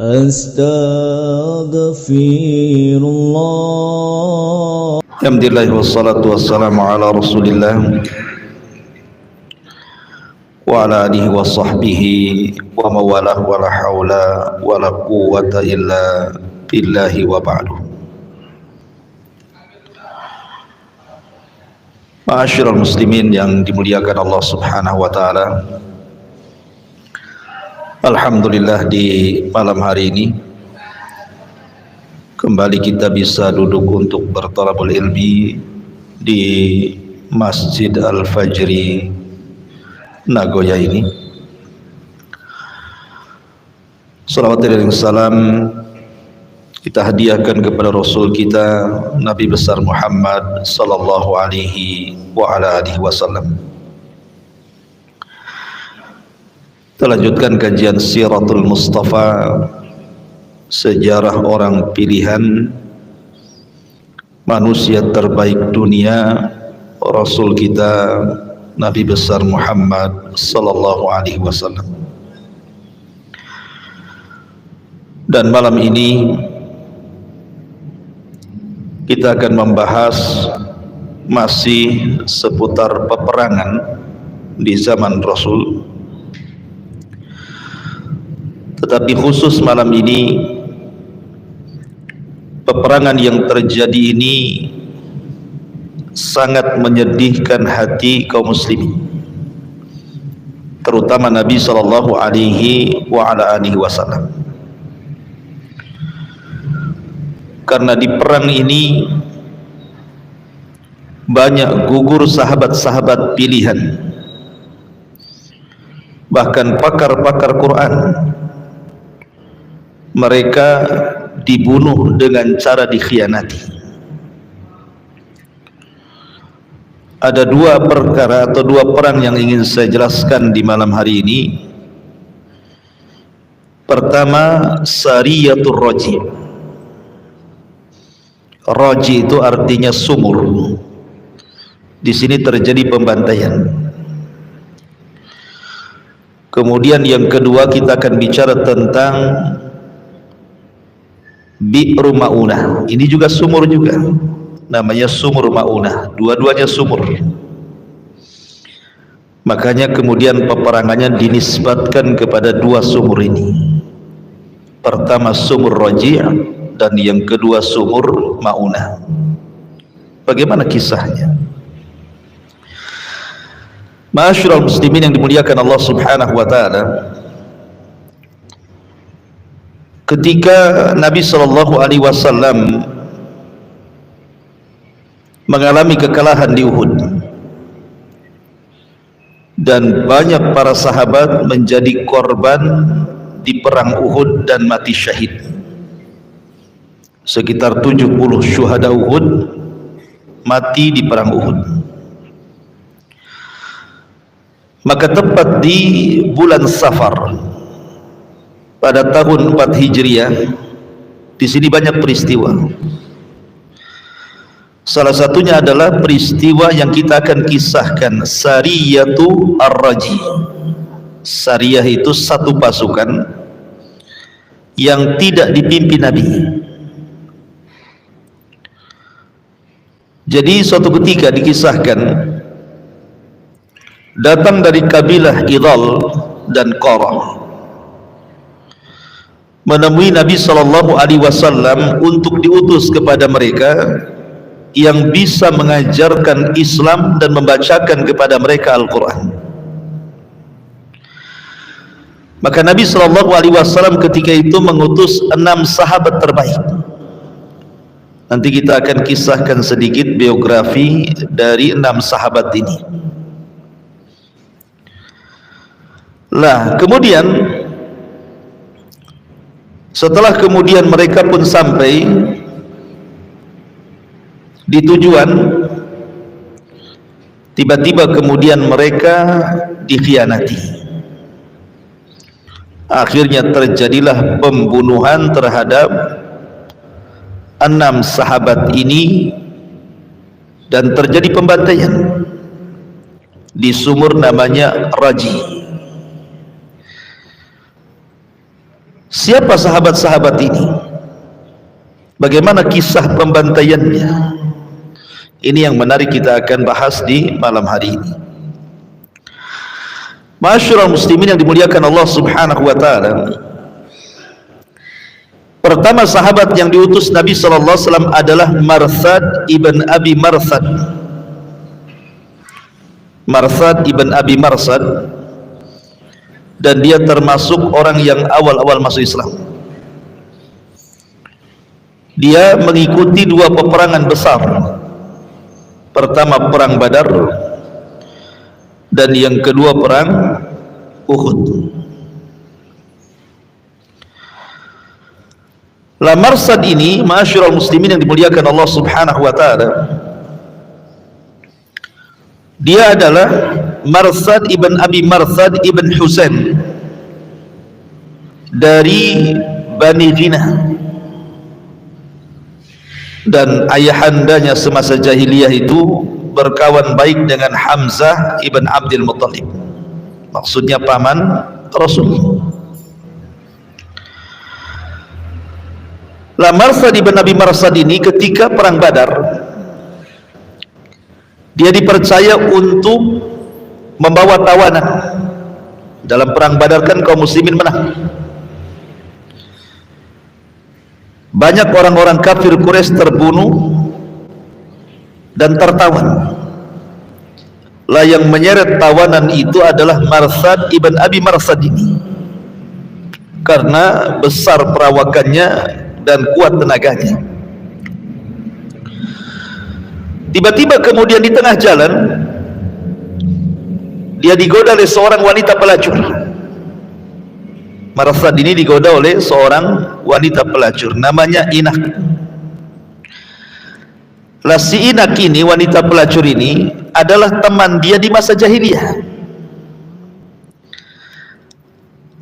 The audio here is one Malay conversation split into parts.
Astaghfirullah. Alhamdulillah wassalatu wassalamu ala Rasulillah wa ala alihi wa sahbihi wa mawalah wa la hawla wa la quwwata illa billahi wa ba'du. Ma'asyiral muslimin yang dimuliakan Allah Subhanahu wa taala. Alhamdulillah di malam hari ini kembali kita bisa duduk untuk bertalabul ilmi di Masjid Al-Fajri Nagoya ini. Salawat dan salam kita hadiahkan kepada Rasul kita Nabi besar Muhammad sallallahu alaihi wa ala alihi wasallam. Kita lanjutkan kajian Siratul Mustafa, sejarah orang pilihan manusia terbaik dunia, Rasul kita Nabi besar Muhammad sallallahu alaihi wasallam. Dan malam ini kita akan membahas masih seputar peperangan di zaman Rasul, tetapi khusus malam ini peperangan yang terjadi ini sangat menyedihkan hati kaum muslimin, terutama Nabi sallallahu alaihi wa ala alihi wasallam. Karena di perang ini banyak gugur sahabat-sahabat pilihan, bahkan pakar-pakar Quran. Mereka dibunuh dengan cara dikhianati. Ada dua perkara atau dua perang yang ingin saya jelaskan di malam hari ini. Pertama, Sariyatul Raji. Raji itu artinya sumur. Di sini terjadi pembantaian. Kemudian yang kedua kita akan bicara tentang Bi'ru Ma'unah. Ini juga sumur juga, namanya sumur Ma'unah. Dua-duanya sumur. Makanya kemudian peperangannya dinisbatkan kepada dua sumur ini. Pertama sumur Raji' dan yang kedua sumur Ma'unah. Bagaimana kisahnya? Ma'asyiral muslimin yang dimuliakan Allah Subhanahu wa taala, ketika Nabi sallallahu alaihi wasallam mengalami kekalahan di Uhud dan banyak para sahabat menjadi korban di perang Uhud dan mati syahid, sekitar 70 syuhada Uhud mati di perang Uhud. Maka tepat di bulan Safar pada tahun 4 Hijriah, di sini banyak peristiwa. Salah satunya adalah peristiwa yang kita akan kisahkan, Sariyatu Ar-Raji. Sariyah itu satu pasukan yang tidak dipimpin Nabi. Jadi suatu ketika dikisahkan, datang dari kabilah Idhal dan Qara menemui Nabi sallallahu alaihi wasallam untuk diutus kepada mereka yang bisa mengajarkan Islam dan membacakan kepada mereka Al-Quran. Maka Nabi sallallahu alaihi wasallam ketika itu mengutus 6 sahabat terbaik. Nanti kita akan kisahkan sedikit biografi dari 6 sahabat ini. Lah, kemudian setelah kemudian mereka pun sampai di tujuan, tiba-tiba kemudian mereka dikhianati. Akhirnya terjadilah pembunuhan terhadap 6 sahabat ini dan terjadi pembantaian di sumur namanya Raji. Siapa sahabat-sahabat ini? Bagaimana kisah pembantaiannya? Ini yang menarik kita akan bahas di malam hari ini. Ma'asyiral muslimin yang dimuliakan Allah Subhanahu wa taala. Pertama sahabat yang diutus Nabi sallallahu alaihi wasallam adalah Marthad ibn Abi Marthad. Marthad ibn Abi Marthad, dan dia termasuk orang yang awal-awal masuk Islam. Dia mengikuti dua peperangan besar. Pertama perang Badar, dan yang kedua perang Uhud. La Marthad ini, ma'asyiral muslimin yang dimuliakan Allah Subhanahu wa taala, dia adalah Marthad ibn Abi Marthad ibn Husain dari Bani Ghinah, dan ayahandanya semasa jahiliyah itu berkawan baik dengan Hamzah ibn Abdul Muttalib, maksudnya paman Rasul. La Marthad ibn Abi Marthad ini ketika perang Badar, dia dipercaya untuk membawa tawanan. Dalam perang Badar kan kaum muslimin menang. Banyak orang-orang kafir Quraisy terbunuh dan tertawan. Lah yang menyeret tawanan itu adalah Marthad ibn Abi Marthad ini, karena besar perawakannya dan kuat tenaganya. Tiba-tiba kemudian di tengah jalan dia digoda oleh seorang wanita pelacur. Marthad ini digoda oleh seorang wanita pelacur namanya Inak. Lah si Inak ini, wanita pelacur ini adalah teman dia di masa jahiliyah.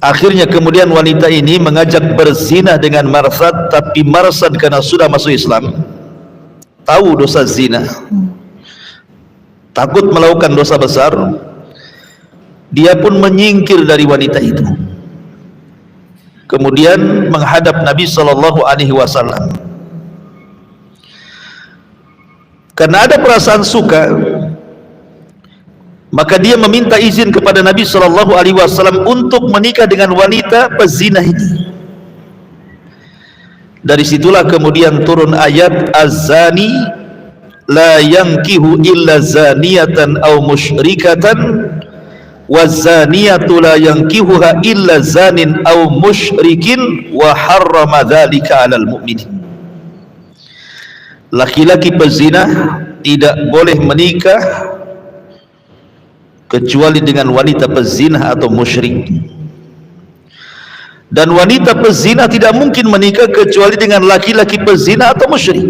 Akhirnya kemudian wanita ini mengajak berzina dengan Marthad, tapi Marthad karena sudah masuk Islam, tahu dosa zina, takut melakukan dosa besar, dia pun menyingkir dari wanita itu. Kemudian menghadap Nabi sallallahu alaihi wasallam. Karena ada perasaan suka, maka dia meminta izin kepada Nabi sallallahu alaihi wasallam untuk menikah dengan wanita pezina ini. Dari situlah kemudian turun ayat az-zani la yankihu illa zaniyatan aw musyrikatan waz-zaniyatu la yankihuha illa zanin aw musyrikin wa harrama dzalika 'alal mu'minin. Laki-laki pezina tidak boleh menikah kecuali dengan wanita pezina atau musyrik, dan wanita pezina tidak mungkin menikah kecuali dengan laki-laki pezina atau musyrik,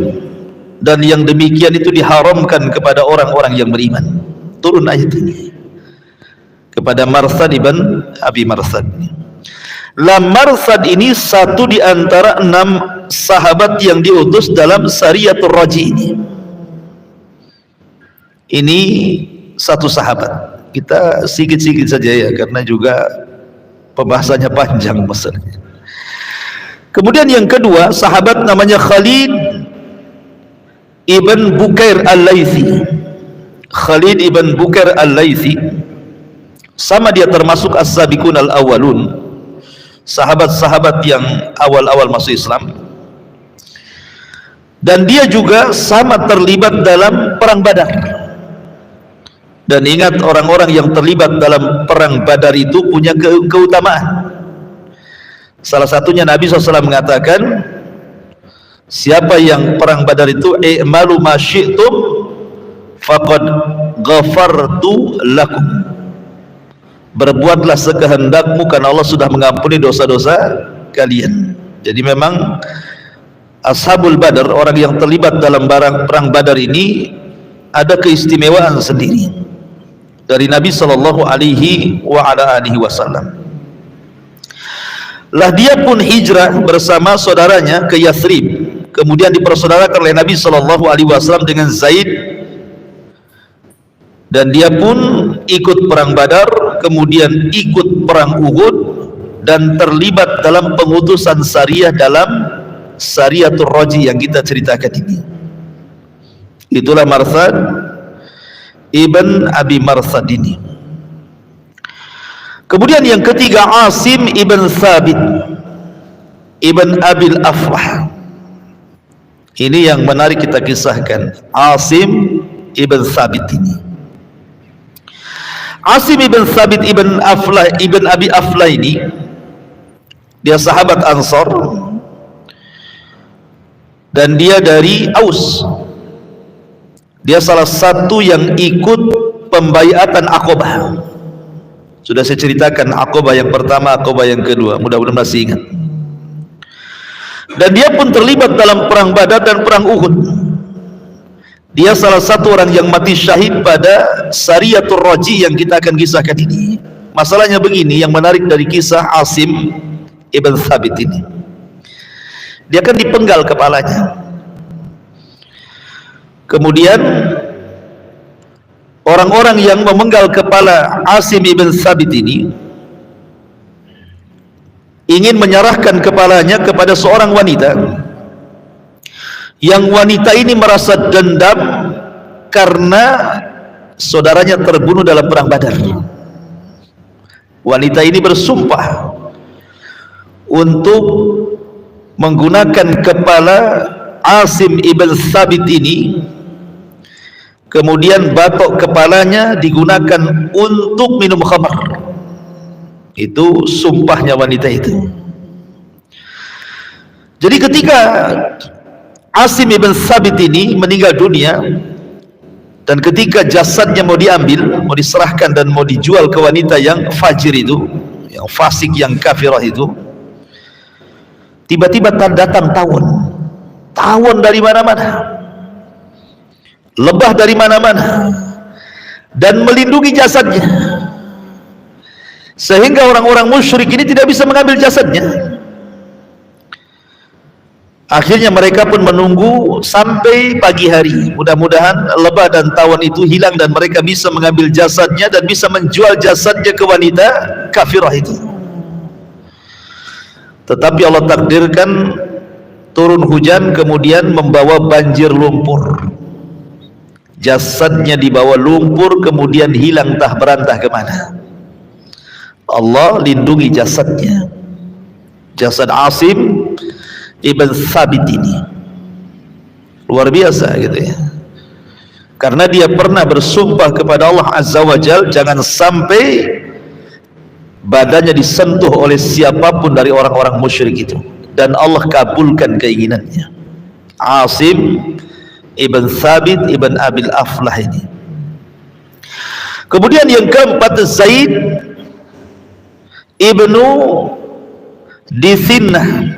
dan yang demikian itu diharamkan kepada orang-orang yang beriman. Turun ayat ini kepada Marthad ibn Abi Marthad. La Marthad ini satu di antara 6 sahabat yang diutus dalam Sariyatul Raji ini. Ini satu sahabat. Kita sedikit-sedikit saja ya, karena juga pembahasannya panjang masalahnya. Kemudian yang kedua, sahabat namanya Khalid ibn Bukair al-Laythi. Khalid ibn Bukair al-Laythi, sama dia termasuk as-sabiqun al-awwalun, sahabat-sahabat yang awal-awal masuk Islam, dan dia juga sama terlibat dalam perang Badar. Dan ingat, orang-orang yang terlibat dalam perang Badar itu punya keutamaan. Salah satunya Nabi SAW mengatakan, siapa yang perang Badar itu i'malu ma syi'tum faqad ghafartu lakum, berbuatlah sekehendakmu karena Allah sudah mengampuni dosa-dosa kalian. Jadi memang Ashabul Badar, orang yang terlibat dalam perang Badar ini, ada keistimewaan sendiri dari Nabi sallallahu alaihi wasallam. Lah dia pun hijrah bersama saudaranya ke Yathrib, kemudian dipersaudarakan oleh Nabi sallallahu alaihi wasallam dengan Zaid, dan dia pun ikut perang Badar, kemudian ikut perang Uhud, dan terlibat dalam pengutusan Sariyah dalam Sariyatul Raji yang kita ceritakan ini. Itulah Marsad ibn Abi Marsad ini. Kemudian yang ketiga, Asim ibn Thabit ibn Abil Aflah. Ini yang menarik kita kisahkan, Asim ibn Thabit ini. Asim ibn Thabit ibn Abi Aflah ini, dia sahabat Ansar dan dia dari Aus. Dia salah satu yang ikut pembaiatan Aqabah. Sudah saya ceritakan Aqabah yang pertama, Aqabah yang kedua, mudah-mudahan masih ingat. Dan dia pun terlibat dalam perang Badar dan perang Uhud. Dia salah satu orang yang mati syahid pada Sariyatul Raji yang kita akan kisahkan ini. Masalahnya begini, yang menarik dari kisah Asim ibn Thabit ini, dia kan dipenggal kepalanya. Kemudian orang-orang yang memenggal kepala Asim ibn Thabit ini ingin menyerahkan kepalanya kepada seorang wanita, yang wanita ini merasa dendam karena saudaranya terbunuh dalam perang Badar. Wanita ini bersumpah untuk menggunakan kepala Asim ibn Thabit ini, kemudian batok kepalanya digunakan untuk minum khamar. Itu sumpahnya wanita itu. Jadi ketika Asim ibn Thabit ini meninggal dunia, dan ketika jasadnya mau diambil, mau diserahkan dan mau dijual ke wanita yang fajir itu, yang fasik, yang kafirah itu, tiba-tiba datang tawon dari mana-mana, lebah dari mana-mana, dan melindungi jasadnya, sehingga orang-orang musyrik ini tidak bisa mengambil jasadnya. Akhirnya mereka pun menunggu sampai pagi hari, mudah-mudahan lebah dan tawon itu hilang dan mereka bisa mengambil jasadnya dan bisa menjual jasadnya ke wanita kafirah itu. Tetapi Allah takdirkan turun hujan, kemudian membawa banjir lumpur. Jasadnya dibawa lumpur, kemudian hilang entah berantah kemana. Allah lindungi jasadnya, jasad Asim ibn Thabit ini. Luar biasa gitu ya, karena dia pernah bersumpah kepada Allah Azza wa Jal, jangan sampai badannya disentuh oleh siapapun dari orang-orang musyrik itu, dan Allah kabulkan keinginannya. Asim ibn Thabit ibn Abil Aflah ini. Kemudian yang keempat, Zaid ibnu Dithinnah.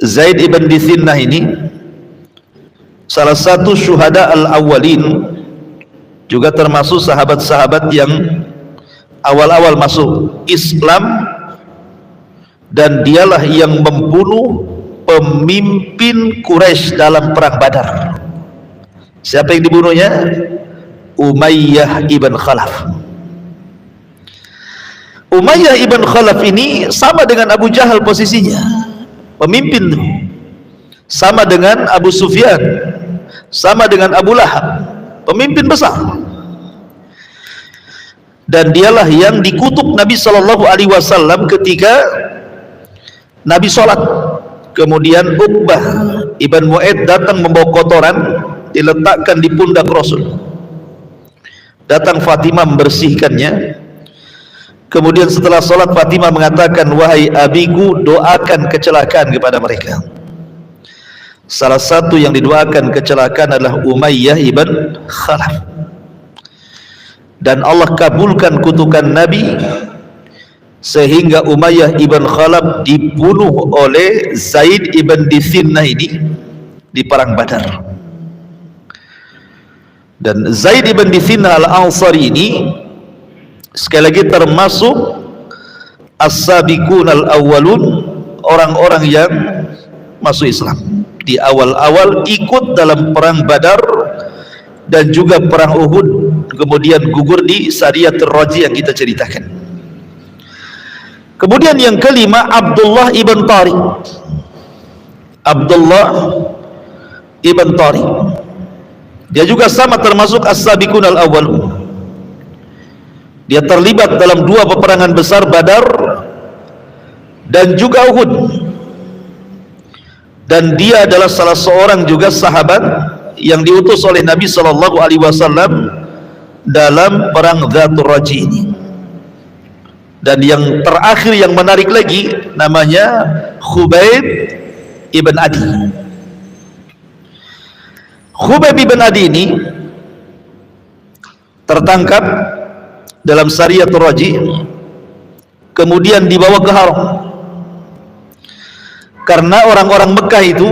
Zaid ibn Dithinnah ini salah satu syuhada al-awwalin, juga termasuk sahabat-sahabat yang awal-awal masuk Islam, dan dialah yang membunuh pemimpin Quraisy dalam perang Badar. Siapa yang dibunuhnya? Umayyah ibn Khalaf. Umayyah ibn Khalaf ini sama dengan Abu Jahal posisinya, pemimpin, sama dengan Abu Sufyan, sama dengan Abu Lahab, pemimpin besar. Dan dialah yang dikutuk Nabi SAW ketika Nabi sholat. Kemudian Uqbah ibn Mu'aid datang membawa kotoran, diletakkan di pundak Rasul. Datang Fatimah membersihkannya. Kemudian setelah sholat, Fatimah mengatakan, wahai abiku, doakan kecelakaan kepada mereka. Salah satu yang didoakan kecelakaan adalah Umayyah ibn Khalaf, dan Allah kabulkan kutukan Nabi, sehingga Umayyah ibn Khalaf dibunuh oleh Zaid ibn Dithinnah ini di perang Badar. Dan Zaid ibn Dithinnah al-Ansari ini sekali lagi termasuk as-sabiqun al-awwalun, orang-orang yang masuk Islam di awal-awal, ikut dalam perang Badar dan juga perang Uhud, kemudian gugur di Sariyatul Raji yang kita ceritakan. Kemudian yang kelima, Abdullah ibn Tariq. Abdullah ibn Tariq, dia juga sama termasuk as-sabiqun al-awwalun. Dia terlibat dalam dua peperangan besar, Badar dan juga Uhud. Dan dia adalah salah seorang juga sahabat yang diutus oleh Nabi sallallahu alaihi wasallam dalam perang Dzatur Raji ini. Dan yang terakhir yang menarik lagi namanya Khubayb ibn Adi. Khubayb ibn Adi ini tertangkap dalam Sariyatul Raji, kemudian dibawa ke Haram. Karena orang-orang Mekah itu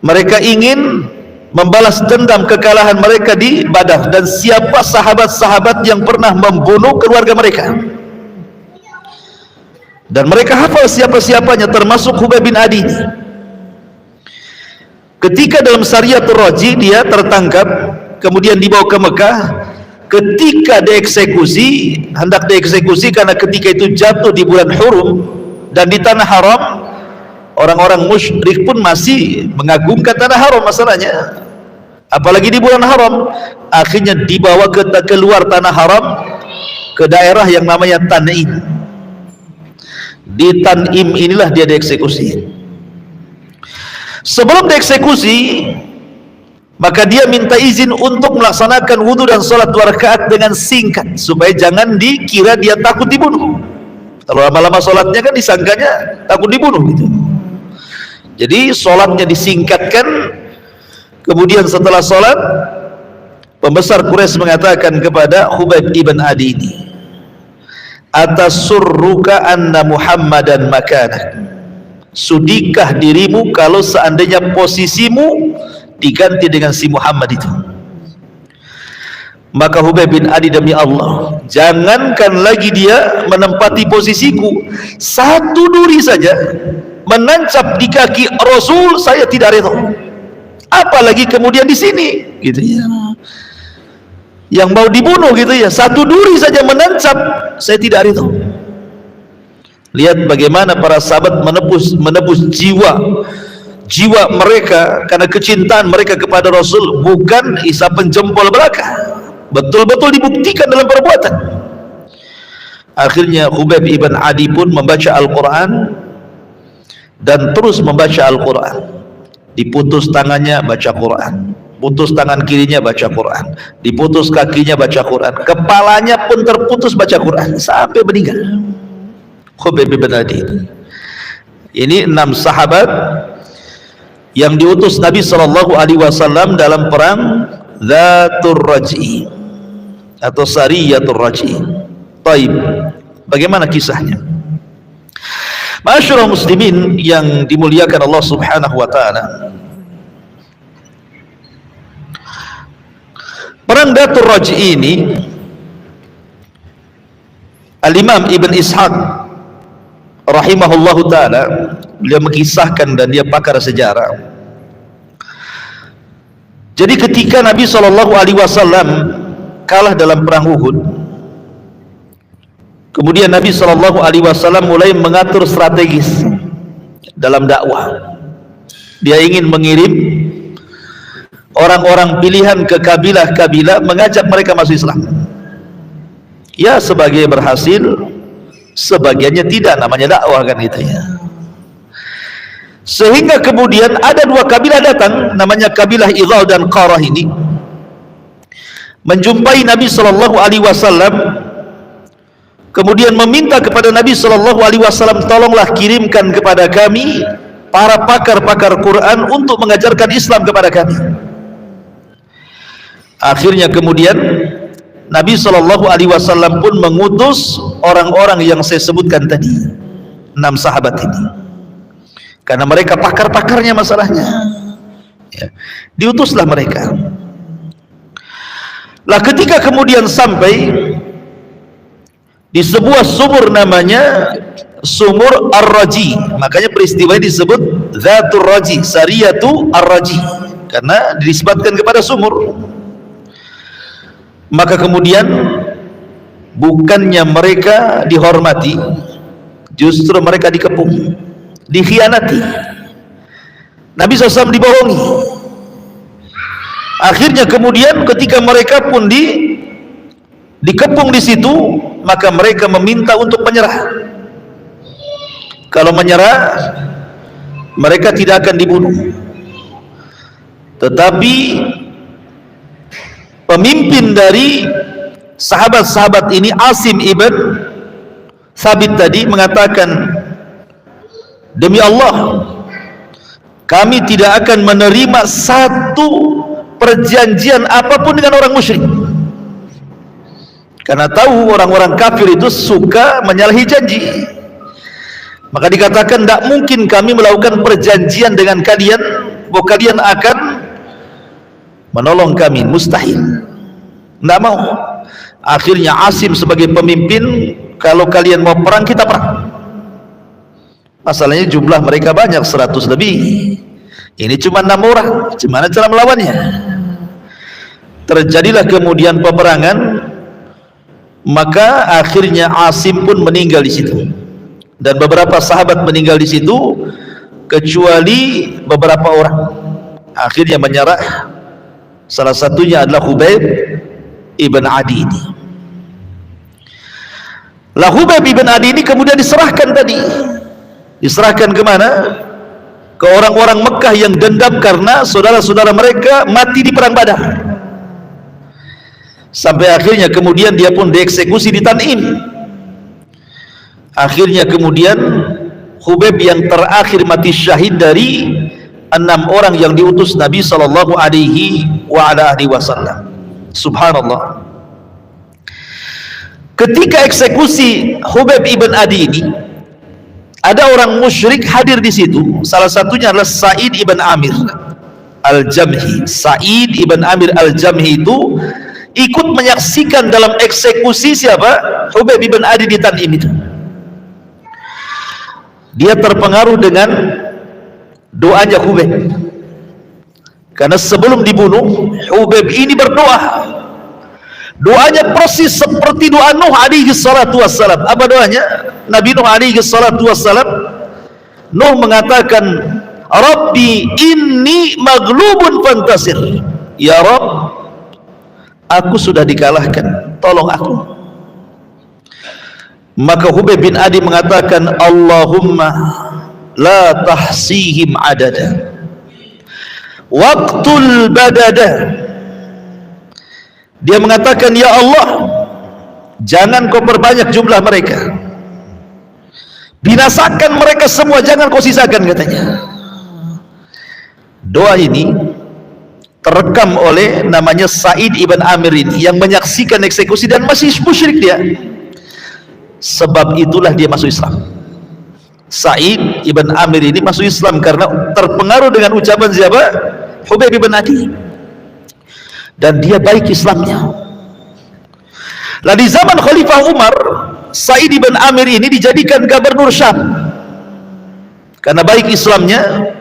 mereka ingin membalas dendam kekalahan mereka di Badar, dan siapa sahabat-sahabat yang pernah membunuh keluarga mereka, dan mereka hafal siapa-siapanya termasuk Khubayb bin Adi. Ketika dalam Sariyatul Raji dia tertangkap, kemudian dibawa ke Mekah. Ketika dieksekusi, hendak dieksekusi karena ketika itu jatuh di bulan Hurum dan di tanah haram, orang-orang musyrik pun masih mengagungkan tanah haram masalahnya, apalagi di bulan haram. Akhirnya dibawa ke keluar tanah haram ke daerah yang namanya Tan'im. Di Tan'im inilah dia dieksekusi. Sebelum dieksekusi, maka dia minta izin untuk melaksanakan wudhu dan sholat 2 rakaat dengan singkat, supaya jangan dikira dia takut dibunuh. Kalau lama-lama sholatnya kan disangkanya takut dibunuh gitu. Jadi sholatnya disingkatkan. Kemudian setelah sholat, pembesar Quraisy mengatakan kepada Khubayb ibn Adi ini, atasurruka anna Muhammadan makanak, sudikah dirimu kalau seandainya posisimu diganti dengan si Muhammad itu? Maka Khubayb bin Adi, demi Allah, jangankan lagi dia menempati posisiku, satu duri saja menancap di kaki Rasul saya tidak rela, apalagi kemudian di sini gitu ya, yang mau dibunuh gitu ya, satu duri saja menancap, saya tidak rela. Lihat bagaimana para sahabat menebus jiwa mereka karena kecintaan mereka kepada Rasul, bukan isapan jempol belaka, betul-betul dibuktikan dalam perbuatan. Akhirnya Khubayb ibn Adi pun membaca Al-Quran dan terus membaca Al-Quran. Diputus tangannya baca Quran, putus tangan kirinya baca Quran, diputus kakinya baca Quran, kepalanya pun terputus baca Quran sampai meninggal. Khubayb ibn Adi ini 6 sahabat yang diutus Nabi sallallahu alaihi wasallam dalam perang Dzatur Raji atau Sariyatul Raji. Taib, bagaimana kisahnya? Ma'asyiral muslimin yang dimuliakan Allah Subhanahu wa taala, perang Dzatur Raji ini Al-Imam Ibn Ishaq rahimahullahu taala, beliau mengisahkan dan dia pakar sejarah. Jadi ketika Nabi sallallahu alaihi wasallam kalah dalam perang Uhud, kemudian Nabi sallallahu alaihi wasallam mulai mengatur strategis dalam dakwah. Dia ingin mengirim orang-orang pilihan ke kabilah-kabilah, mengajak mereka masuk Islam. Ya, sebagai berhasil, sebagiannya tidak, namanya dakwah kan itu ya. Sehingga kemudian ada 2 kabilah datang, namanya kabilah Idhal dan Qarah ini, menjumpai Nabi sallallahu alaihi wasallam, kemudian meminta kepada Nabi sallallahu alaihi wasallam, tolonglah kirimkan kepada kami para pakar-pakar Quran untuk mengajarkan Islam kepada kami. Akhirnya kemudian Nabi sallallahu alaihi wasallam pun mengutus orang-orang yang saya sebutkan tadi, 6 sahabat ini, karena mereka pakar-pakarnya masalahnya ya. Diutuslah mereka. Lah ketika kemudian sampai di sebuah sumur namanya Sumur Ar-Raji, makanya peristiwa ini disebut Dzatur Raji, Sariyatu Ar-Raji, karena dinisbatkan kepada sumur. Maka kemudian bukannya mereka dihormati, justru mereka dikepung, dikhianati. Nabi SAW dibohongi. Akhirnya kemudian ketika mereka pun dikepung di situ, maka mereka meminta untuk menyerah. Kalau menyerah, mereka tidak akan dibunuh. Tetapi pemimpin dari sahabat-sahabat ini, Asim ibn Thabit tadi, mengatakan, demi Allah, kami tidak akan menerima satu perjanjian apapun dengan orang musyrik. Karena tahu orang-orang kafir itu suka menyalahi janji. Maka dikatakan, tidak mungkin kami melakukan perjanjian dengan kalian bahwa kalian akan menolong kami, mustahil, tidak mau. Akhirnya Asim sebagai pemimpin, kalau kalian mau perang, kita perang. Masalahnya jumlah mereka banyak, 100 lebih, ini cuma 6 orang, gimana cara melawannya? Terjadilah kemudian peperangan, maka akhirnya Asim pun meninggal di situ, dan beberapa sahabat meninggal di situ, kecuali beberapa orang. Akhirnya menyerah. Salah satunya adalah Khubayb ibn Adi ini. Lah Khubayb ibn Adi ini kemudian diserahkan tadi. Diserahkan kemana? Ke orang-orang Mekah yang dendam karena saudara-saudara mereka mati di perang Badar. Sampai akhirnya kemudian dia pun dieksekusi di Tan'im. Akhirnya kemudian Khubayb yang terakhir mati syahid dari 6 orang yang diutus Nabi sallallahu alaihi wasallam. Subhanallah. Ketika eksekusi Khubayb ibn Adi ini, ada orang musyrik hadir di situ. Salah satunya adalah Sa'id ibn Amir al-Jamhi. Sa'id ibn Amir al-Jamhi itu ikut menyaksikan dalam eksekusi siapa? Khubayb ibn Adi di Tan'im itu. Dia terpengaruh dengan doanya Khubayb, karena sebelum dibunuh Khubayb ini berdoa. Doanya persis seperti doa Nuh alaihi salatu wassalam. Apa doanya? Nabi Nuh alaihi salatu wassalam, Nuh mengatakan, Rabbi inni maghlubun fantasir. Ya Rabb, aku sudah dikalahkan, tolong aku. Maka Khubayb bin Adi mengatakan, Allahumma la tahsihim adada waqtul badada. Dia mengatakan, ya Allah, jangan kau perbanyak jumlah mereka, binasakan mereka semua, jangan kau sisakan, katanya. Doa ini terekam oleh namanya Sa'id ibn Amir ini, yang menyaksikan eksekusi dan masih musyrik dia. Sebab itulah dia masuk Islam. Sa'id ibn Amir ini masuk Islam karena terpengaruh dengan ucapan siapa? Khubayb ibn Adi. Dan dia baik Islamnya. Lah di zaman Khalifah Umar, Sa'id ibn Amir ini dijadikan gubernur Syam karena baik Islamnya.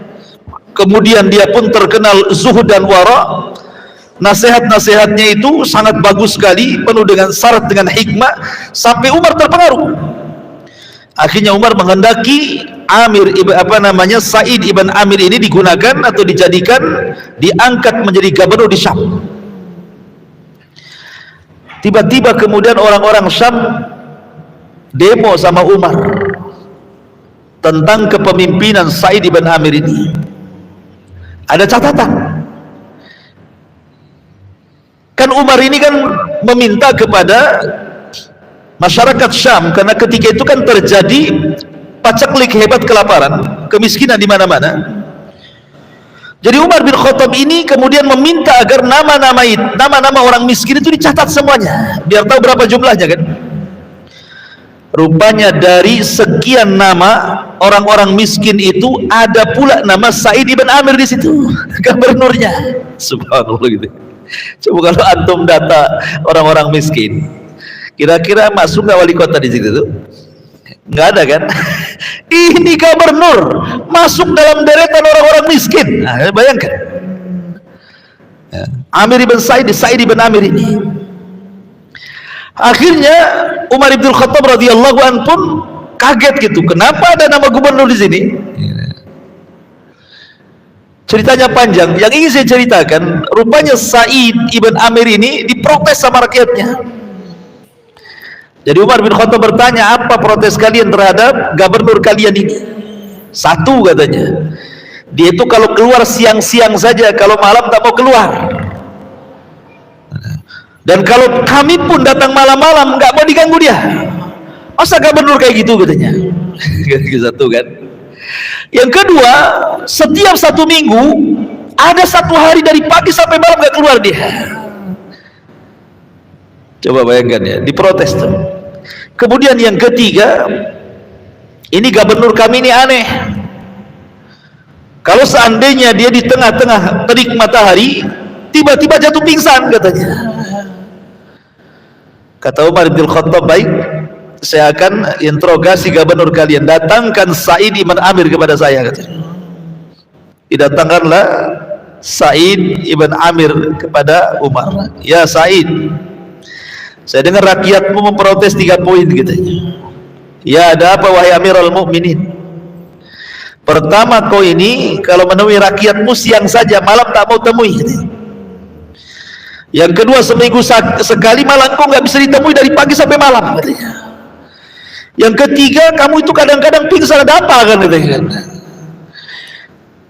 Kemudian dia pun terkenal zuhud dan wara. Nasihat-nasihatnya itu sangat bagus sekali, penuh dengan syarat dengan hikmah, sampai Umar terpengaruh. Akhirnya Umar menghendaki Sa'id ibn Amir ini digunakan atau dijadikan, diangkat menjadi gubernur di Syam. Tiba-tiba kemudian orang-orang Syam demo sama Umar tentang kepemimpinan Sa'id ibn Amir ini. Ada catatan, kan Umar ini kan meminta kepada masyarakat Syam, karena ketika itu kan terjadi paceklik hebat, kelaparan, kemiskinan di mana-mana. Jadi Umar bin Khattab ini kemudian meminta agar nama-nama orang miskin itu dicatat semuanya, biar tahu berapa jumlahnya kan. Rupanya dari sekian nama orang-orang miskin itu ada pula nama Sa'id ibn Amir di situ, gubernurnya. Subhanallah gitu. Coba kalau antum data orang-orang miskin, kira-kira masuk nggak wali kota di situ tuh? Nggak ada kan? Ini gubernur masuk dalam deretan orang-orang miskin. Nah, bayangkan. Amir ibn Sa'id ibn Amir ini. Akhirnya Umar bin Khattab radhiyallahu anhu pun kaget gitu, kenapa ada nama gubernur di sini? Ceritanya panjang, yang ingin saya ceritakan, rupanya Sa'id ibn Amir ini diprotes sama rakyatnya. Jadi Umar bin Khattab bertanya, apa protes kalian terhadap gubernur kalian ini? Satu katanya, dia itu kalau keluar siang-siang saja, kalau malam tak mau keluar. Dan kalau kami pun datang malam-malam nggak mau diganggu dia. Masa gubernur kayak gitu katanya? Satu kan. Yang kedua, setiap 1 minggu ada 1 hari dari pagi sampai malam nggak keluar dia. Coba bayangkan ya, diprotes tuh. Kemudian yang ketiga, ini gubernur kami ini aneh. Kalau seandainya dia di tengah-tengah terik matahari, tiba-tiba jatuh pingsan katanya. Kata Umar bin Khattab, baik, saya akan interogasi gubernur kalian, datangkan Sa'id ibn Amir kepada saya katanya. Didatangkanlah Sa'id ibn Amir kepada Umar. Ya Sa'id, saya dengar rakyatmu memprotes 3 poin katanya. Ya, ada apa wahai Amirul Mukminin? Pertama, kau ini kalau menemui rakyatmu siang saja, malam tak mau temui. Yang kedua, seminggu sekali malah kau nggak bisa ditemui dari pagi sampai malam katanya. Yang ketiga, kamu itu kadang-kadang pingsan, ada apa kan katanya.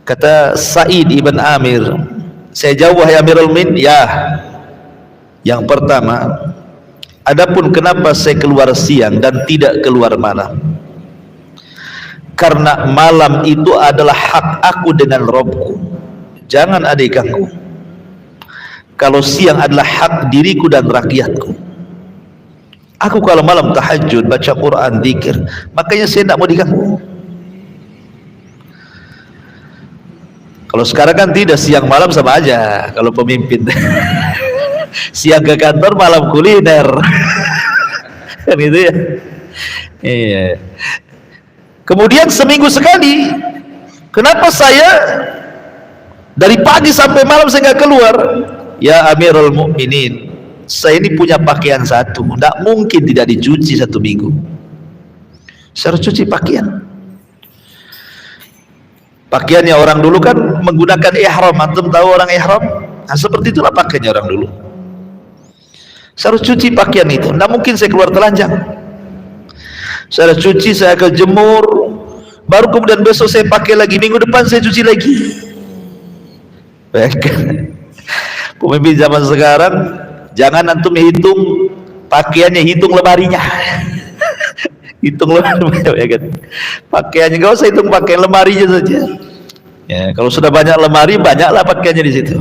Kata Sa'id ibn Amir, saya jawab wahai Amirul Mukminin, ya. Yang pertama, adapun kenapa saya keluar siang dan tidak keluar malam, karena malam itu adalah hak aku dengan Robku, jangan ada yang ganggu. Kalau siang adalah hak diriku dan rakyatku. Aku kalau malam tahajud, baca Quran, zikir, makanya saya tidak mau diganggu. Kalau sekarang kan tidak, siang malam sama aja kalau pemimpin. Siang ke kantor, malam kuliner. Kan itu ya. Iya. Kemudian seminggu sekali, kenapa saya dari pagi sampai malam saya nggak keluar? Ya Amirul Mukminin, saya ini punya pakaian satu, tidak mungkin tidak dicuci 1 minggu. Saya harus cuci pakaian. Pakaiannya orang dulu kan menggunakan ihram, antum tahu orang ihram? Nah, seperti itulah pakaiannya orang dulu. Saya harus cuci pakaian itu, tidak mungkin saya keluar telanjang. Saya harus cuci, saya akan jemur, baru kemudian besok saya pakai lagi, minggu depan saya cuci lagi. Pemimpin zaman sekarang, jangan antum hitung pakaiannya, hitung lemarinya. Hitung lemarinya, ya kan? Pakaiannya nggak usah hitung pakaian, lemarinya saja. Ya, kalau sudah banyak lemari, banyaklah pakaiannya di situ.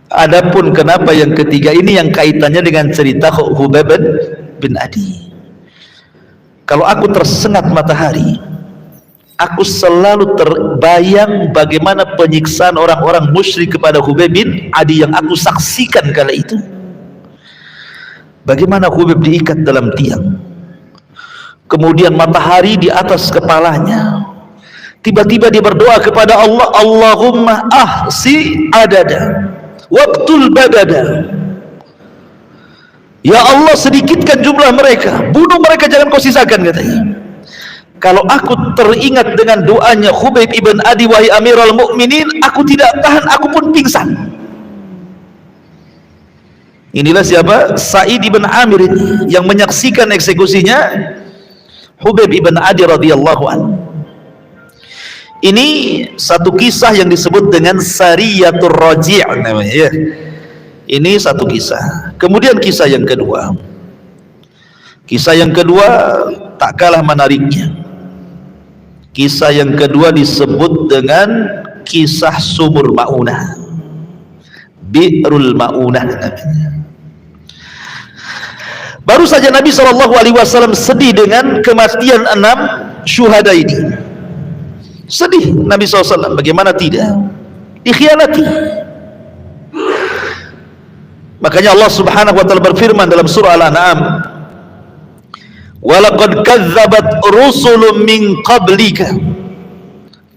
Adapun kenapa yang ketiga ini, yang kaitannya dengan cerita Khubayb bin Adi. Kalau aku tersengat matahari, aku selalu terbayang bagaimana penyiksaan orang-orang musyrik kepada Khubayb bin Adi yang aku saksikan kala itu. Bagaimana Khubayb diikat dalam tiang, kemudian matahari di atas kepalanya. Tiba-tiba dia berdoa kepada Allah, Allahumma ahsi adada waqtul badada. Ya Allah, sedikitkan jumlah mereka, bunuh mereka, jangan kau sisakan katanya. Kalau aku teringat dengan doanya Khubayb ibn Adi, wahai Amirul Mukminin, aku tidak tahan, aku pun pingsan. Inilah siapa? Sa'id ibn Amir ini yang menyaksikan eksekusinya Khubayb ibn Adi radhiyallahu anhu. Ini satu kisah yang disebut dengan Sariyatur Raji' namanya ya. Ini satu kisah. Kemudian kisah yang kedua. Kisah yang kedua tak kalah menariknya. Kisah yang kedua disebut dengan kisah Sumur Ma'unah, Bi'rul Ma'unah namanya. Baru saja Nabi SAW sedih dengan kematian 6 syuhada ini. Sedih Nabi SAW, bagaimana tidak? Dikhianati. Makanya Allah Subhanahu wa taala berfirman dalam surah Al-An'am, walaqad kazzabat rusulun min qablika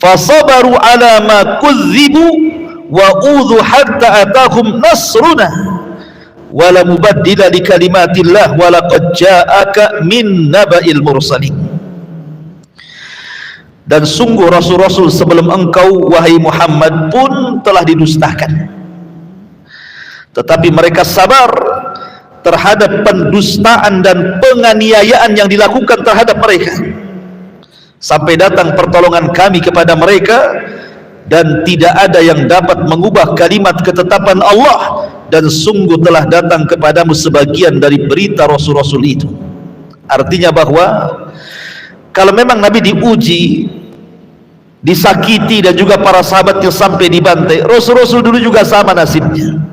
fasabaru ala ma kuzzibu wa udhu hatta atahum nasruna wa la mubaddila li kalimatillah wa laqad ja'aka min naba'il mursalin. Dan sungguh rasul-rasul sebelum engkau wahai Muhammad pun telah didustakan, tetapi mereka sabar terhadap pendustaan dan penganiayaan yang dilakukan terhadap mereka sampai datang pertolongan kami kepada mereka, dan tidak ada yang dapat mengubah kalimat ketetapan Allah, dan sungguh telah datang kepadamu sebagian dari berita rasul-rasul itu. Artinya bahwa kalau memang Nabi diuji, disakiti, dan juga para sahabatnya sampai dibantai, rasul-rasul dulu juga sama nasibnya.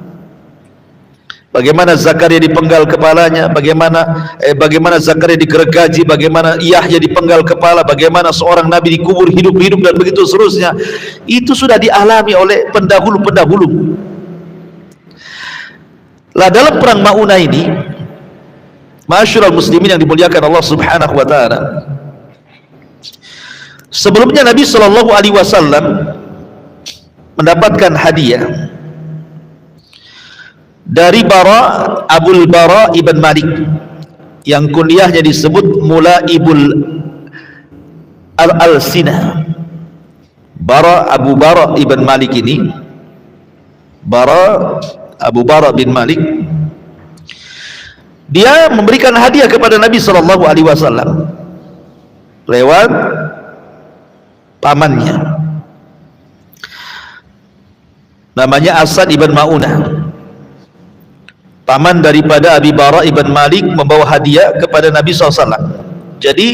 Bagaimana Zakaria dipenggal kepalanya, bagaimana Zakaria digergaji, bagaimana Yahya dipenggal kepala, bagaimana seorang nabi dikubur hidup-hidup, dan begitu seterusnya. Itu sudah dialami oleh pendahulu-pendahulu. Lah dalam perang Maunah ini, ma'asyiral muslimin yang dimuliakan Allah Subhanahu wa taala, sebelumnya Nabi sallallahu alaihi wasallam mendapatkan hadiah dari Abul Bara ibn Malik yang kunyahnya disebut Mulaibul Al-Alsinah. Abu Bara ibn Malik ini, Abu Bara bin Malik, dia memberikan hadiah kepada Nabi sallallahu alaihi wasallam lewat pamannya, namanya Asad ibn Maunah. Paman daripada Abi Bara ibn Malik membawa hadiah kepada Nabi SAW. Jadi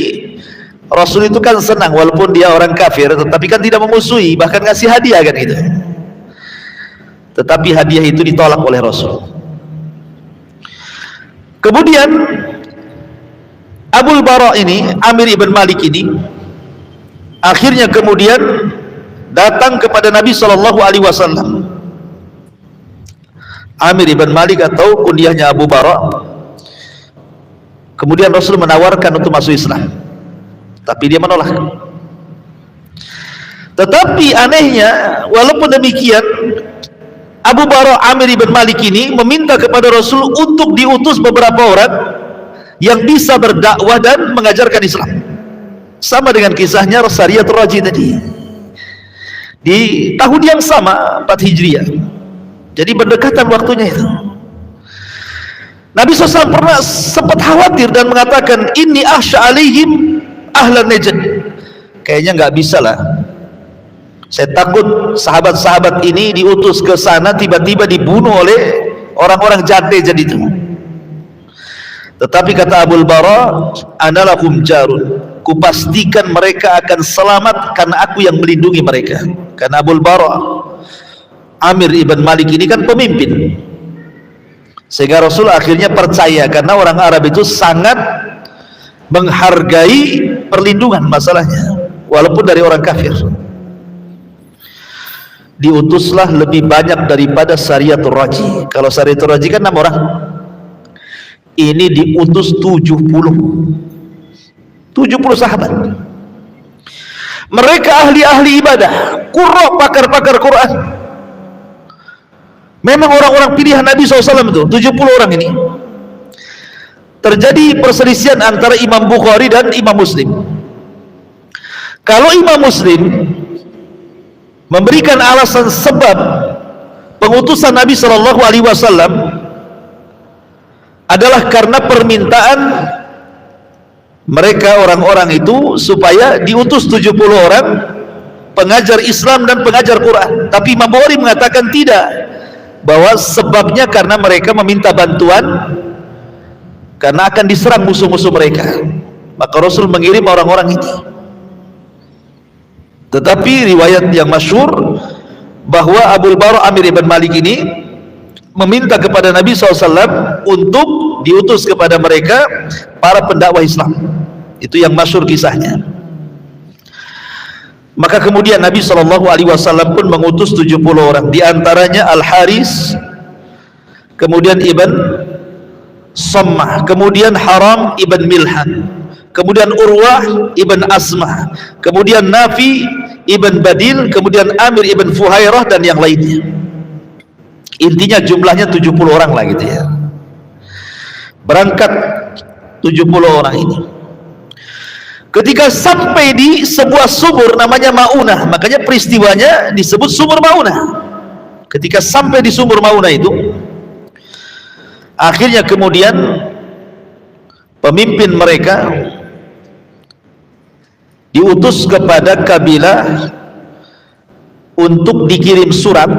Rasul itu kan senang, walaupun dia orang kafir, tetapi kan tidak memusuhi, bahkan ngasih hadiah kan gitu. Tetapi hadiah itu ditolak oleh Rasul. Kemudian Abul Bara ini, Amir ibn Malik ini, akhirnya kemudian datang kepada Nabi SAW. Amir ibn Malik atau kunyahnya Abu Bara. Kemudian Rasul menawarkan untuk masuk Islam, tapi dia menolak. Tetapi anehnya, walaupun demikian, Abu Bara Amir ibn Malik ini meminta kepada Rasul untuk diutus beberapa orang yang bisa berdakwah dan mengajarkan Islam. Sama dengan kisahnya Sariyatul Raji tadi, di tahun yang sama, 4 Hijriah. Jadi berdekatan waktunya itu. Nabi SAW pernah sempat khawatir dan mengatakan, inni akhsha alaihim ahlan Najd. Kayaknya nggak bisa lah, saya takut sahabat-sahabat ini diutus ke sana tiba-tiba dibunuh oleh orang-orang Najd itu. Tetapi kata Abul Bara, ana lahum jarun, kupastikan mereka akan selamat karena aku yang melindungi mereka. Karena Abul Bara Amir ibn Malik ini kan pemimpin, sehingga Rasul akhirnya percaya, karena orang Arab itu sangat menghargai perlindungan masalahnya, walaupun dari orang kafir. Diutuslah lebih banyak daripada Sariyatul Raji. Kalau Sariyatul Raji kan 6 orang, ini diutus 70 sahabat. Mereka ahli-ahli ibadah, qurra, pakar-pakar Quran. Memang orang-orang pilihan Nabi SAW itu 70 orang ini. Terjadi perselisihan antara Imam Bukhari dan Imam Muslim. Kalau Imam Muslim memberikan alasan sebab pengutusan Nabi SAW adalah karena permintaan mereka orang-orang itu supaya diutus 70 orang pengajar Islam dan pengajar Quran. Tapi Imam Bukhari mengatakan tidak, bahwa sebabnya karena mereka meminta bantuan karena akan diserang musuh-musuh mereka, maka Rasul mengirim orang-orang ini. Tetapi riwayat yang masyhur bahwa Abul Bara Amir ibn Malik ini meminta kepada Nabi SAW untuk diutus kepada mereka para pendakwah Islam. Itu yang masyhur kisahnya. Maka kemudian Nabi SAW pun mengutus 70 orang, diantaranya Al-Haris, kemudian Ibn Sammah, kemudian Haram Ibn Milhan, kemudian Urwah Ibn Asmah, kemudian Nafi Ibn Badil, kemudian Amir Ibn Fuhairah, dan yang lainnya. Intinya jumlahnya 70 orang lah gitu ya. berangkat 70 orang ini. Ketika sampai di sebuah sumur namanya Maunah, makanya peristiwanya disebut sumur Maunah. Ketika sampai di sumur Maunah itu, akhirnya kemudian pemimpin mereka diutus kepada kabilah untuk dikirim surat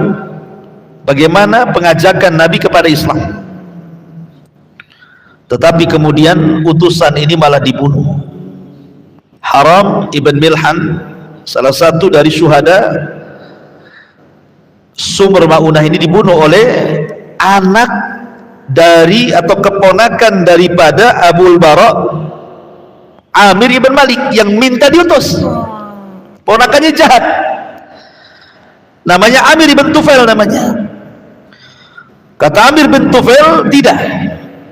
bagaimana pengajakan Nabi kepada Islam. Tetapi kemudian utusan ini malah dibunuh. Haram ibn Milhan, salah satu dari syuhada sumur Maunah ini, dibunuh oleh anak dari atau keponakan daripada Abul Bara Amir ibn Malik yang minta diutus. Ponakannya jahat, namanya Amir ibn Tufail namanya. Kata Amir bin Tufail, tidak,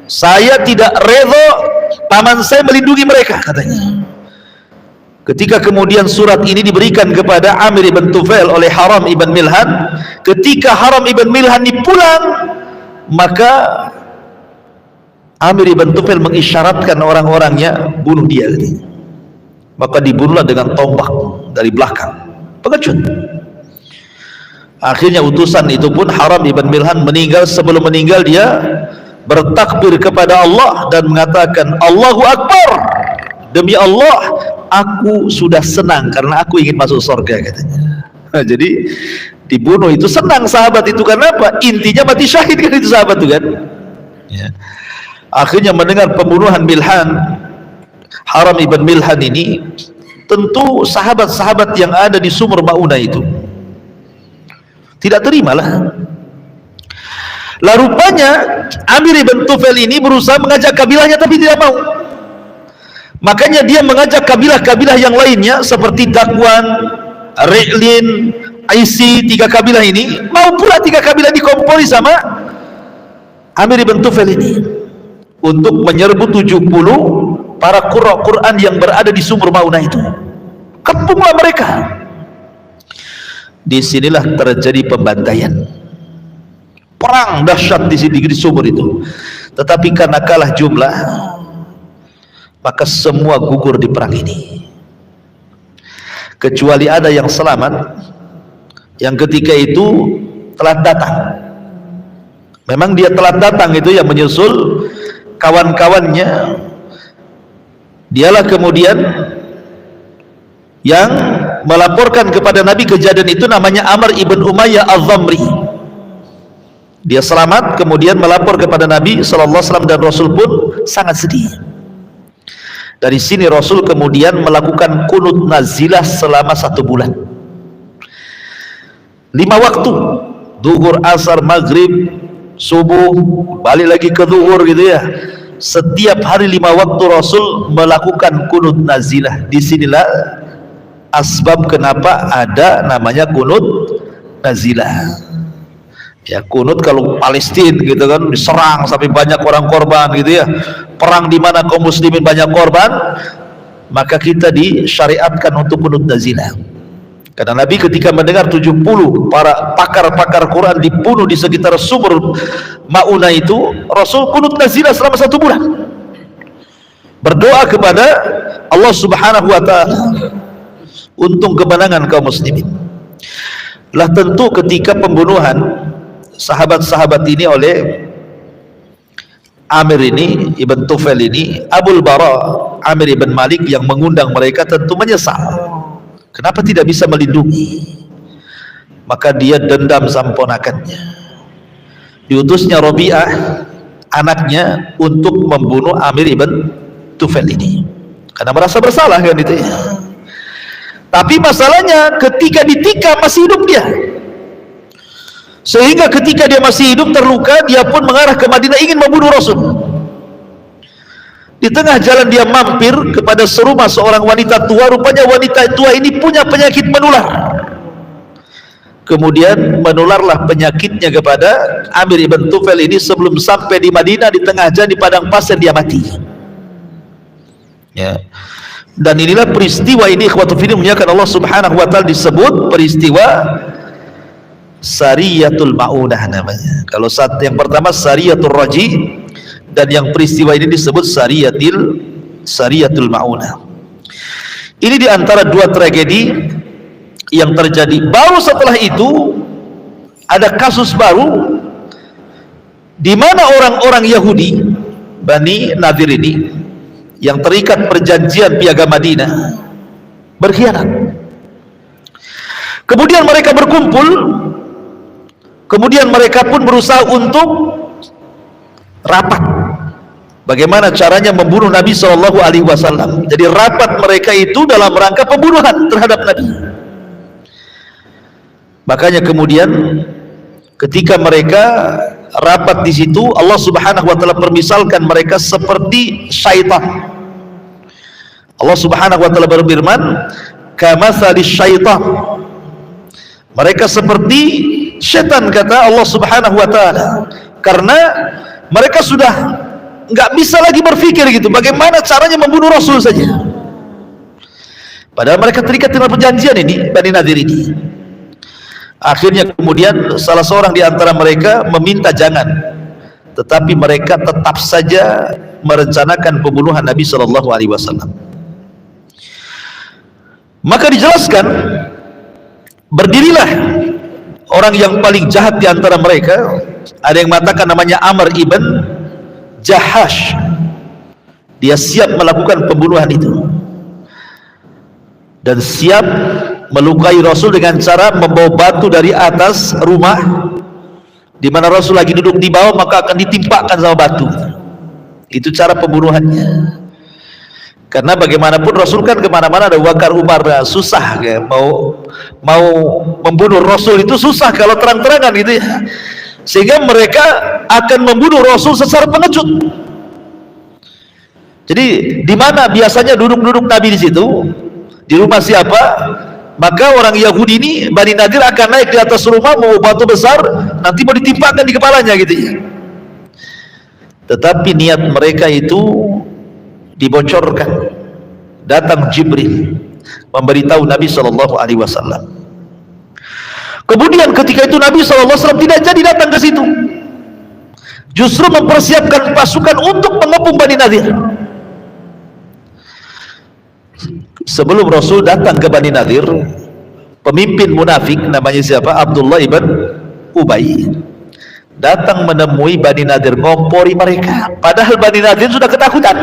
saya tidak redha paman saya melindungi mereka, katanya. Ketika kemudian surat ini diberikan kepada Amir ibn Tufail oleh Haram ibn Milhan, ketika Haram ibn Milhan dipulang, maka Amir ibn Tufail mengisyaratkan orang-orangnya bunuh dia, katanya. Maka dibunuhlah dengan tombak dari belakang, pengecut. Akhirnya utusan itu pun Haram ibn Milhan meninggal. Sebelum meninggal dia bertakbir kepada Allah dan mengatakan, Allahu Akbar, demi Allah aku sudah senang karena aku ingin masuk surga, katanya. Nah, jadi dibunuh itu senang sahabat itu, karena apa? Intinya mati syahid kan itu sahabat itu kan ya. Akhirnya mendengar pembunuhan Milhan, Haram ibn Milhan ini, tentu sahabat-sahabat yang ada di sumur Maunah itu tidak terimalah. Lah rupanya Amir ibn Tufail ini berusaha mengajak kabilahnya tapi tidak mau. Makanya dia mengajak kabilah-kabilah yang lainnya seperti Dakwan, Ri'lin, Aisi, 3 kabilah ini. Mau pula 3 kabilah dikompori sama Amir ibn Tufail ini untuk menyerbu 70 para qurra Quran yang berada di sumur Maunah itu. Kepunglah mereka. Disinilah terjadi pembantaian, perang dahsyat di sumur itu. Tetapi karena kalah jumlah, maka semua gugur di perang ini, kecuali ada yang selamat, yang ketika itu telat datang. Memang dia telat datang itu yang menyusul kawan-kawannya. Dialah kemudian yang melaporkan kepada Nabi kejadian itu, namanya Amr ibn Umayyah al-Dhamri. Dia selamat kemudian melapor kepada Nabi SAW, dan Rasul pun sangat sedih. Dari sini Rasul kemudian melakukan kunut nazilah selama 1 bulan, 5 waktu, zuhur, asar, maghrib, subuh, balik lagi ke zuhur gitu ya. Setiap hari 5 waktu Rasul melakukan kunut nazilah. Disinilah asbab kenapa ada namanya kunut nazilah. Ya, kunut kalau Palestina gitu kan, diserang sampai banyak orang korban gitu ya, perang di mana kaum muslimin banyak korban, maka kita disyariatkan untuk kunut nazilah. Karena Nabi ketika mendengar 70 para pakar-pakar Quran dibunuh di sekitar sumur Maunah itu, Rasul kunut nazilah selama 1 bulan, berdoa kepada Allah Subhanahu wa ta'ala untuk kemenangan kaum muslimin. Lah tentu ketika pembunuhan sahabat-sahabat ini oleh Amir ini ibn Tufail ini, Abul Bara Amir ibn Malik yang mengundang mereka tentu menyesal kenapa tidak bisa melindungi. Maka dia dendam sama ponakannya. Diutusnya Rabi'ah anaknya untuk membunuh Amir ibn Tufail ini karena merasa bersalah kan itu ya. Tapi masalahnya ketika ditikam masih hidup dia, sehingga ketika dia masih hidup terluka, dia pun mengarah ke Madinah ingin membunuh Rasul. Di tengah jalan dia mampir kepada serumah seorang wanita tua. Rupanya wanita tua ini punya penyakit menular. Kemudian menularlah penyakitnya kepada Amir ibn Tufail ini. Sebelum sampai di Madinah, di tengah jalan di padang pasir dia mati ya. Dan inilah peristiwa ini, ikhwatu fillah muliakan Allah Subhanahu wa ta'ala, disebut peristiwa Sariyatul Maunah namanya. Kalau saat yang pertama Sariyatul Raji, dan yang peristiwa ini disebut Sariyatul Ma'unah. Ini diantara dua tragedi yang terjadi. Baru setelah itu ada kasus baru di mana orang-orang Yahudi Bani Nadir ini yang terikat perjanjian piagam Madinah berkhianat. Kemudian mereka berkumpul, kemudian mereka pun berusaha untuk rapat bagaimana caranya membunuh Nabi SAW. Jadi rapat mereka itu dalam rangka pembunuhan terhadap Nabi. Makanya kemudian ketika mereka rapat di situ, Allah Subhanahu wa taala permisalkan mereka seperti syaitan. Allah Subhanahu wa taala berfirman, "Kamatsali syaitan." Mereka seperti syaitan, kata Allah Subhanahu wa taala. Karena mereka sudah enggak bisa lagi berpikir gitu, bagaimana caranya membunuh Rasul saja. Padahal mereka terikat dengan perjanjian ini, Bani Nadir ini. Akhirnya kemudian salah seorang di antara mereka meminta jangan, tetapi mereka tetap saja merencanakan pembunuhan Nabi SAW. Maka dijelaskan, berdirilah orang yang paling jahat di antara mereka. Ada yang mengatakan namanya Amr ibn Jahash. Dia siap melakukan pembunuhan itu dan siap melukai Rasul dengan cara membawa batu dari atas rumah di mana Rasul lagi duduk di bawah, maka akan ditimpakan sama batu. Itu cara pembunuhannya. Karena bagaimanapun Rasul kan kemana-mana, ada Bakar, Umar, susah ya. Mau membunuh Rasul itu susah kalau terang-terangan gitu ya. Sehingga mereka akan membunuh Rasul secara pengecut. Jadi di mana biasanya duduk-duduk Nabi di situ, di rumah siapa, maka orang Yahudi ini, Bani Nadir, akan naik di atas rumah, mau batu besar, nanti mau ditimpakan di kepalanya gitu ya. Tetapi niat mereka itu dibocorkan. Datang Jibril memberitahu Nabi SAW. Kemudian ketika itu Nabi SAW tidak jadi datang ke situ, justru mempersiapkan pasukan untuk mengepung Bani Nadir. Sebelum Rasul datang ke Bani Nadir, pemimpin munafik namanya siapa? Abdullah ibn Ubay datang menemui Bani Nadir, ngompori mereka. Padahal Bani Nadir sudah ketakutan.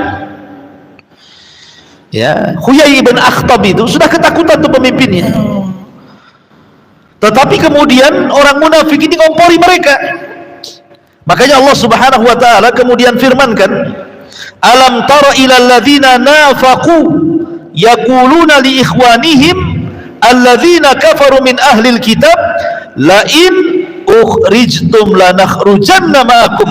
Ya, Huyai ibn Akhtab itu sudah ketakutan tuh pemimpinnya. Tetapi kemudian orang munafik ini ngompori mereka. Makanya Allah Subhanahu wa taala kemudian firmankan, "Alam tara ilal ladzina nafaqu yaquluna li ikhwanihim alladzina kafaru min ahlil kitab la in ukhrijtum lanakhrujanna ma'akum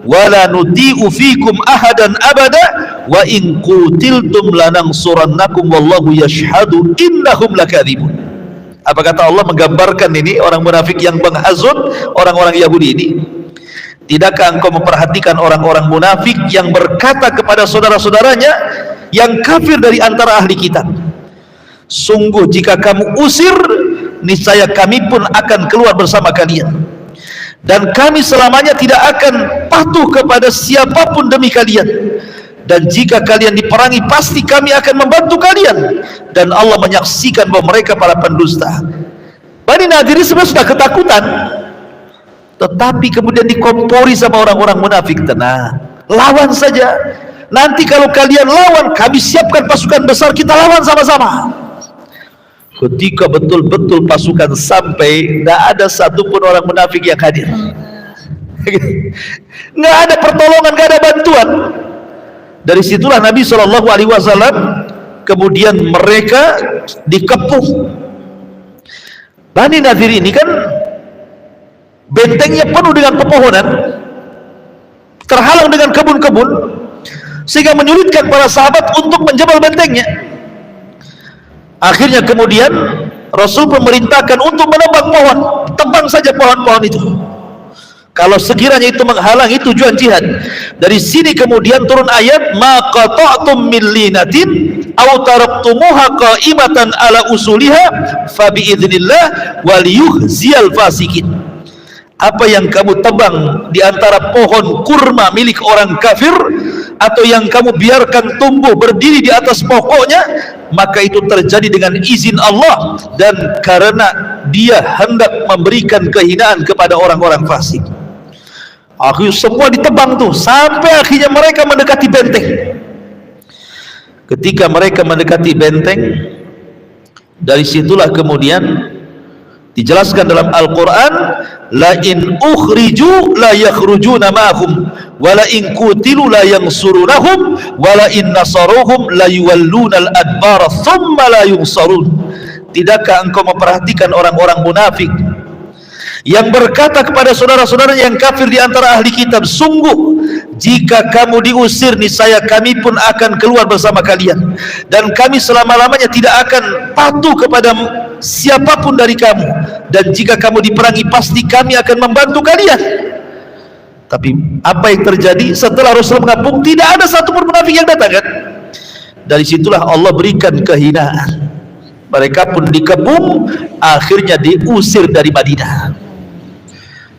wa la nuti'u fikum ahadan abada wa in qutiltum lanansurannakum wallahu yashhadu innahum lakadzibun." Apa kata Allah menggambarkan ini orang munafik yang menghasut orang-orang Yahudi ini? Tidakkah engkau memperhatikan orang-orang munafik yang berkata kepada saudara-saudaranya yang kafir dari antara ahli kitab, sungguh jika kamu usir, niscaya kami pun akan keluar bersama kalian, dan kami selamanya tidak akan patuh kepada siapapun demi kalian, dan jika kalian diperangi pasti kami akan membantu kalian, dan Allah menyaksikan bahwa mereka para pendusta. Bani Nadir sebenarnya sudah ketakutan, tetapi kemudian dikompori sama orang-orang munafik. Tenang, lawan saja. Nanti kalau kalian lawan, kami siapkan pasukan besar, kita lawan sama-sama. Ketika betul-betul pasukan sampai, tidak ada satupun orang munafik yang hadir. Nggak ada pertolongan, nggak ada bantuan. Dari situlah Nabi SAW kemudian mereka dikepung. Bani Nadir ini kan bentengnya penuh dengan pepohonan, terhalang dengan kebun-kebun, sehingga menyulitkan para sahabat untuk menjebol bentengnya. Akhirnya kemudian Rasul memerintahkan untuk menebang pohon, tebang saja pohon-pohon itu. Kalau sekiranya itu menghalangi tujuan jihad. Dari sini kemudian turun ayat, ma qata'tum min linatin aw taraktumuha qa'imatan ala usuliha fa biidznillah wal yukhziyal fasikin. apa yang kamu tebang di antara pohon kurma milik orang kafir atau yang kamu biarkan tumbuh berdiri di atas pokoknya, maka itu terjadi dengan izin Allah dan karena dia hendak memberikan kehinaan kepada orang-orang fasik. Akhirnya semua ditebang tuh sampai akhirnya mereka mendekati benteng. Ketika mereka mendekati benteng, dari situlah kemudian dijelaskan dalam Al-Quran, la in ukhriju la yakhrujuna ma'hum wa la in qutilu la yansurunahum wa la in nasaruhum la yuwalluna al-adbara thumma la yunsarun. Tidakkah engkau memperhatikan orang-orang munafik yang berkata kepada saudara-saudara yang kafir di antara ahli kitab, sungguh jika kamu diusir niscaya kami pun akan keluar bersama kalian dan kami selama-lamanya tidak akan patuh kepada siapapun dari kamu, dan jika kamu diperangi pasti kami akan membantu kalian. Tapi apa yang terjadi setelah Rasul mengapung? Tidak ada satupun munafik yang datang kan? Dari situlah Allah berikan kehinaan, mereka pun dikepung, akhirnya diusir dari Madinah.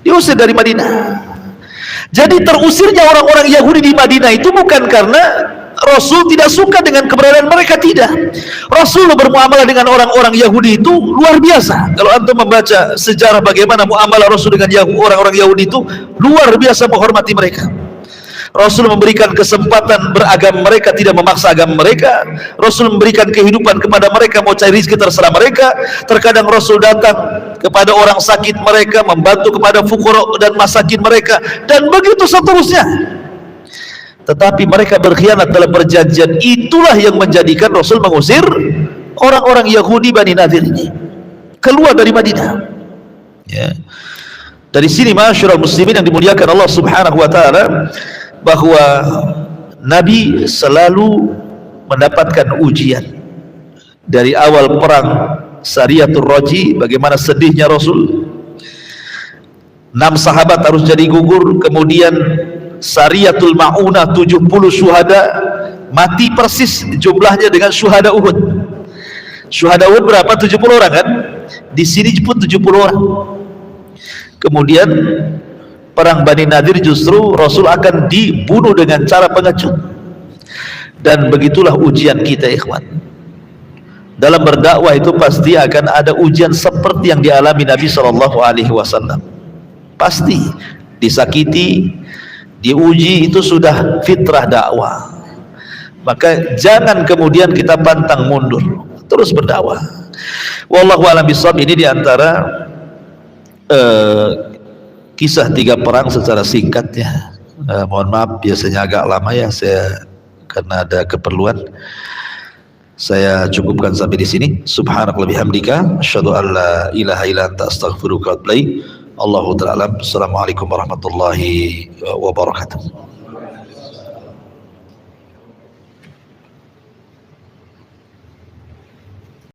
Diusir dari Madinah. Jadi terusirnya orang-orang Yahudi di Madinah itu bukan karena Rasul tidak suka dengan keberadaan mereka, tidak. Rasul bermuamalah dengan orang-orang Yahudi itu luar biasa. Kalau antum membaca sejarah bagaimana muamalah Rasul dengan orang-orang Yahudi itu luar biasa, menghormati mereka. Rasul memberikan kesempatan beragama mereka, tidak memaksa agama mereka. Rasul memberikan kehidupan kepada mereka, mau cari rezeki terserah mereka. Terkadang Rasul datang kepada orang sakit mereka, membantu kepada fuqara dan masakin mereka, dan begitu seterusnya. Tetapi mereka berkhianat dalam perjanjian. Itulah yang menjadikan Rasul mengusir orang-orang Yahudi Bani Nadir ini keluar dari Madinah. Ya. Dari sini ma'asyiral muslimin yang dimuliakan Allah Subhanahu wa taala, bahwa Nabi selalu mendapatkan ujian. Dari awal perang Sariyatul Raji, bagaimana sedihnya Rasul, 6 sahabat harus jadi gugur. Kemudian Sariyatul Ma'unah, 70 syuhada mati persis jumlahnya dengan syuhada Uhud. Syuhada Uhud berapa? 70 orang kan? Di sini pun 70 orang. Kemudian perang Bani Nadir justru Rasul akan dibunuh dengan cara pengecut. Dan begitulah ujian kita, ikhwan. Dalam berdakwah itu pasti akan ada ujian seperti yang dialami Nabi SAW. Pasti disakiti, diuji, itu sudah fitrah dakwah. Maka jangan kemudian kita pantang mundur, terus berdakwah. Wallahu a'lam bishawab. Ini diantara kisah 3 perang secara singkat ya. Mohon maaf biasanya agak lama ya, saya karena ada keperluan. Saya cukupkan sampai di sini. Subhanakallahumma bihamdika asyhadu an la ilaha illa anta astaghfiruka wa atubu ilaik. Allahu ta'ala. Assalamualaikum warahmatullahi wabarakatuh.